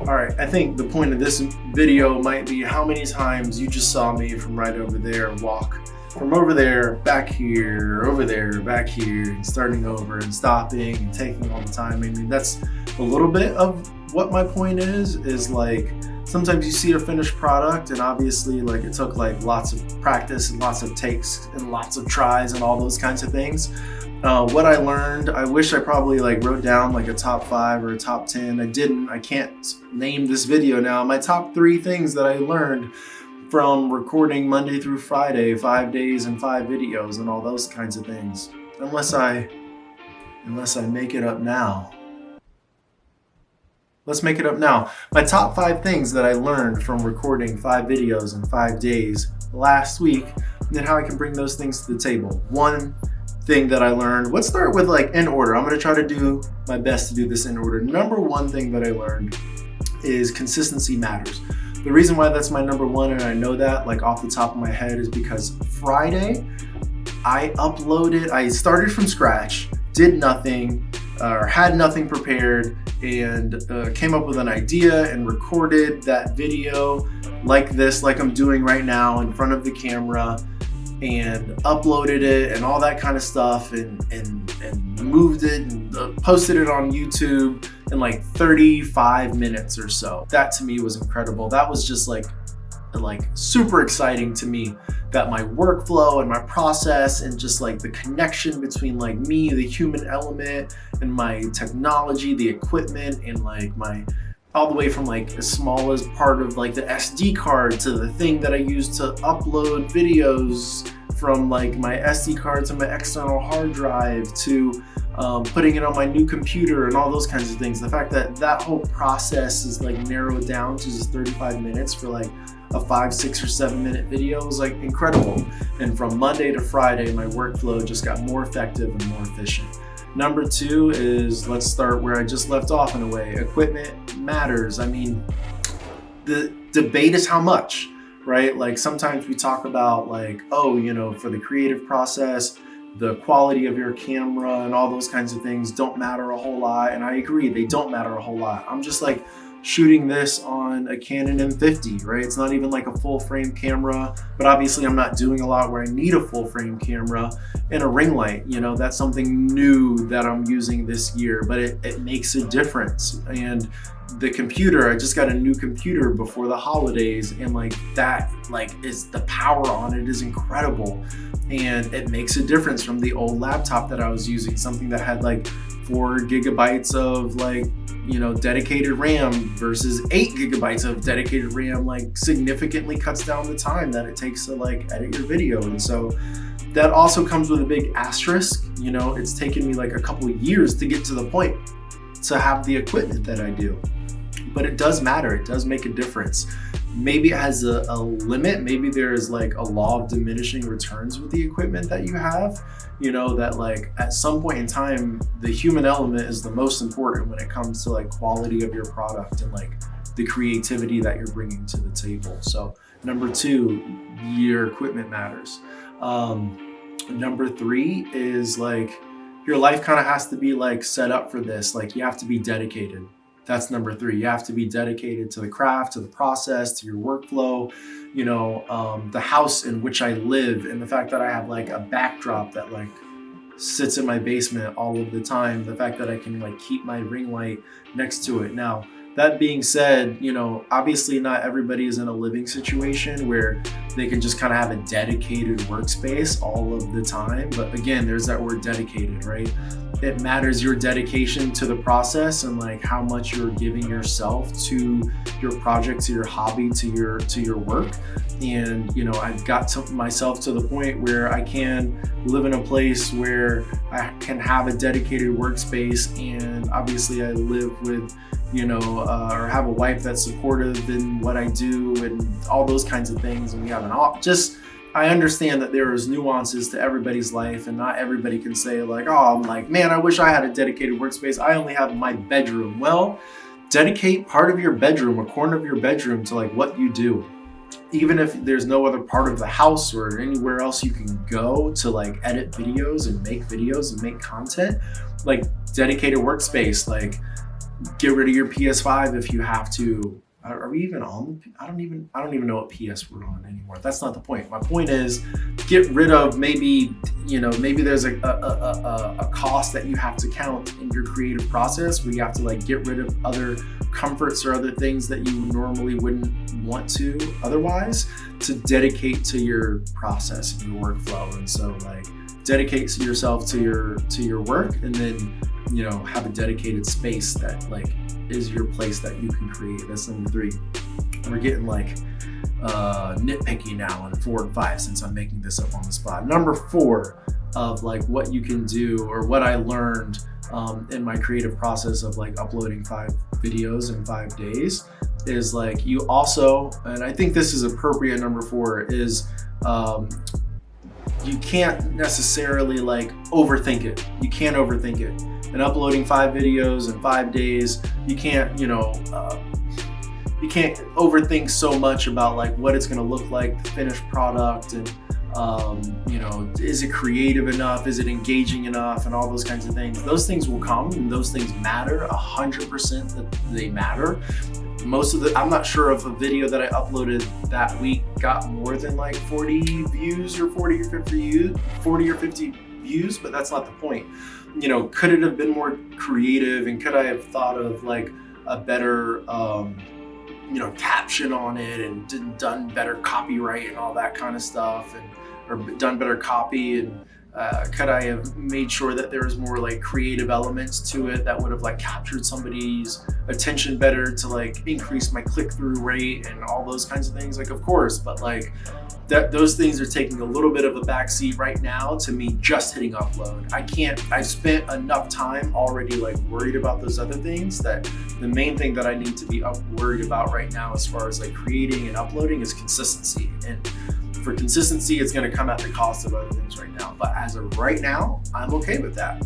All right, I think the point of this video might be how many times you just saw me from right over there walk from over there, back here, over there, back here, and starting over and stopping and taking all the time. I mean, that's a little bit of what my point is like, sometimes you see a finished product and obviously like it took like lots of practice and lots of takes and lots of tries and all those kinds of things. What I learned, I wish I probably like wrote down like a top 5 or a top 10. I didn't. I can't name this video now. My top 3 things that I learned from recording Monday through Friday, 5 days and 5 videos and all those kinds of things. Unless I make it up now. Let's make it up now. My top 5 things that I learned from recording 5 videos in 5 days last week, and how I can bring those things to the table. One thing that I learned, let's start with like in order. I'm gonna try to do my best to do this in order. Number 1 thing that I learned is consistency matters. The reason why that's my number 1, and I know that like off the top of my head, is because Friday I started from scratch, did nothing, or had nothing prepared, and came up with an idea and recorded that video like this, like I'm doing right now in front of the camera, and uploaded it and all that kind of stuff, and moved it and posted it on YouTube in like 35 minutes or so. That to me was incredible. That was just like super exciting to me, that my workflow and my process and just like the connection between like me, the human element, and my technology, the equipment, and like my all the way from like as small as part of like the SD card to the thing that I use to upload videos from like my SD card to my external hard drive to putting it on my new computer and all those kinds of things. The fact that that whole process is like narrowed down to just 35 minutes for like a 5, 6, or 7 minute video was like incredible. And from Monday to Friday, my workflow just got more effective and more efficient. Number 2 is, let's start where I just left off in a way. Equipment matters. I mean, the debate is how much, right? Like sometimes we talk about like, oh, you know, for the creative process, the quality of your camera and all those kinds of things don't matter a whole lot. And I agree, they don't matter a whole lot. I'm just like shooting this on a Canon M50, right? It's not even like a full frame camera, but obviously I'm not doing a lot where I need a full frame camera and a ring light. You know, that's something new that I'm using this year, but it makes a difference. And the computer, I just got a new computer before the holidays, and like that is the power on it is incredible, and it makes a difference from the old laptop that I was using, something that had like 4 gigabytes of like, you know, dedicated RAM versus 8 gigabytes of dedicated RAM, like significantly cuts down the time that it takes to like edit your video. And so that also comes with a big asterisk. You know, it's taken me like a couple of years to get to the point to have the equipment that I do, but it does matter. It does make a difference. Maybe it has a limit. Maybe there is like a law of diminishing returns with the equipment that you have, you know, that like at some point in time, the human element is the most important when it comes to like quality of your product and like the creativity that you're bringing to the table. So number 2, your equipment matters. Number 3 is like your life kind of has to be like set up for this. Like you have to be dedicated. That's number 3. You have to be dedicated to the craft, to the process, to your workflow, you know, the house in which I live, and the fact that I have like a backdrop that like sits in my basement all of the time. The fact that I can like keep my ring light next to it. Now, that being said, you know, obviously not everybody is in a living situation where they can just kind of have a dedicated workspace all of the time. But again, there's that word dedicated, right? It matters your dedication to the process and like how much you're giving yourself to your project, to your hobby, to your work. And, you know, I've got myself to the point where I can live in a place where I can have a dedicated workspace. And obviously I live with, you know, or have a wife that's supportive in what I do and all those kinds of things. And we have I understand that there is nuances to everybody's life, and not everybody can say like, oh, I'm like, man, I wish I had a dedicated workspace. I only have my bedroom. Well, dedicate part of your bedroom, a corner of your bedroom to like what you do. Even if there's no other part of the house or anywhere else you can go to like edit videos and make content, like dedicated workspace, like Get rid of your PS5 if you have to. Are we even on? I don't even know what PS we're on anymore. That's not the point. My point is, get rid of maybe there's a cost that you have to count in your creative process where you have to like get rid of other comforts or other things that you normally wouldn't want to otherwise, to dedicate to your process and your workflow. And so like dedicate yourself to your work, and then have a dedicated space that like is your place that you can create. That's number 3. We're getting like nitpicky now on 4 and 5 since I'm making this up on the spot. Number 4 of like what you can do, or what I learned in my creative process of like uploading 5 videos in 5 days, is like you also, and I think this is appropriate, number 4 is you can't necessarily like overthink it. You can't overthink it. And uploading 5 videos in 5 days, you can't, you can't overthink so much about like what it's going to look like, the finished product, and is it creative enough? Is it engaging enough? And all those kinds of things. Those things will come, and those things matter 100%. That they matter. I'm not sure if a video that I uploaded that week got more than like 40 views or 40 or 50 views, but that's not the point. Could it have been more creative, and could I have thought of like a better caption on it, and done better copyright and all that kind of stuff, or done better copy, and could I have made sure that there was more like creative elements to it that would have like captured somebody's attention better to like increase my click-through rate and all those kinds of things? Like, of course, but like those things are taking a little bit of a backseat right now to me just hitting upload. I've spent enough time already like worried about those other things, that the main thing that I need to be worried about right now as far as like creating and uploading is consistency. And for consistency, it's going to come at the cost of other things right now. But as of right now, I'm okay with that.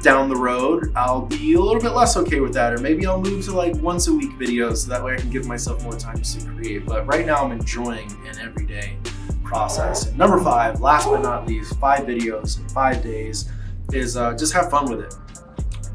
Down the road, I'll be a little bit less okay with that, or maybe I'll move to like once a week videos, so that way I can give myself more time to create. But right now I'm enjoying an everyday process. And number 5, last but not least, 5 videos in 5 days is just have fun with it.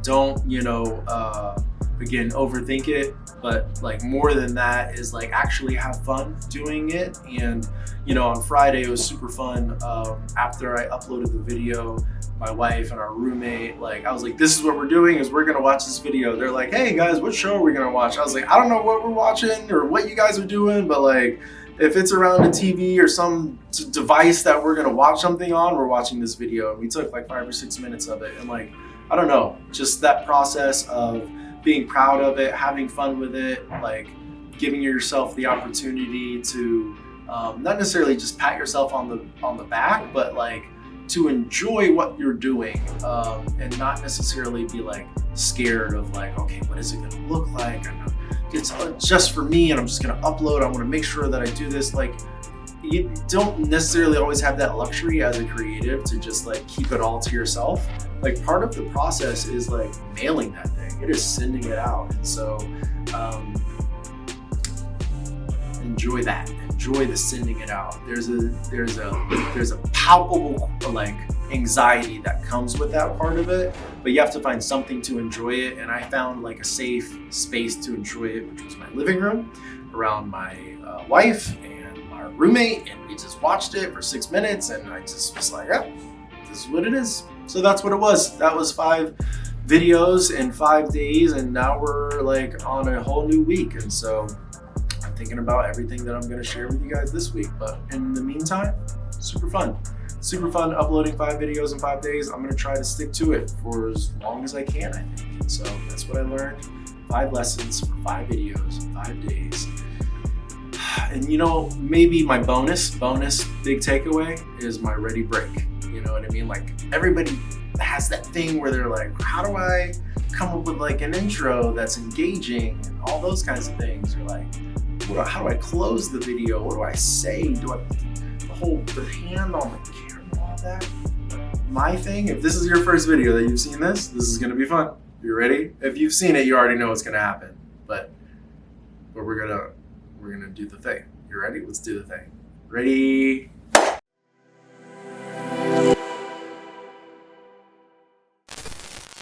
Don't, again, overthink it, but like more than that is like actually have fun doing it. And on Friday it was super fun. After I uploaded the video, my wife and our roommate, like I was like, this is what we're doing, is we're gonna watch this video. They're like, hey guys, what show are we gonna watch? I was like, I don't know what we're watching or what you guys are doing, but like if it's around a TV or some device that we're gonna watch something on, we're watching this video. And we took like 5 or 6 minutes of it, and like, I don't know, just that process of being proud of it, having fun with it, like giving yourself the opportunity to not necessarily just pat yourself on the back, but like to enjoy what you're doing, and not necessarily be like scared of like, okay, what is it gonna look like? It's just for me, and I'm just gonna upload. I want to make sure that I do this. Like, you don't necessarily always have that luxury as a creative to just like keep it all to yourself. Like, part of the process is like mailing that thing. It is sending it out. And so enjoy that. Enjoy the sending it out. There's a palpable like anxiety that comes with that part of it, but you have to find something to enjoy it. And I found like a safe space to enjoy it, which was my living room, around my wife and my roommate, and we just watched it for 6 minutes, and I just was like, yeah, this is what it is. So that's what it was. That was 5 videos in 5 days, and now we're like on a whole new week. And so I'm thinking about everything that I'm going to share with you guys this week. But in the meantime, super fun uploading 5 videos in 5 days. I'm going to try to stick to it for as long as I can, I think. And so that's what I learned. 5 lessons for 5 videos in 5 days. And maybe my bonus big takeaway is my ready break. You know what I mean? Like, everybody has that thing where they're like, how do I come up with like an intro that's engaging and all those kinds of things? You're like, how do I close the video? What do I say? Do I hold the hand on the camera and all that? My thing, if this is your first video that you've seen this is gonna be fun. You ready? If you've seen it, you already know what's gonna happen. But we're gonna do the thing. You ready? Let's do the thing. Ready?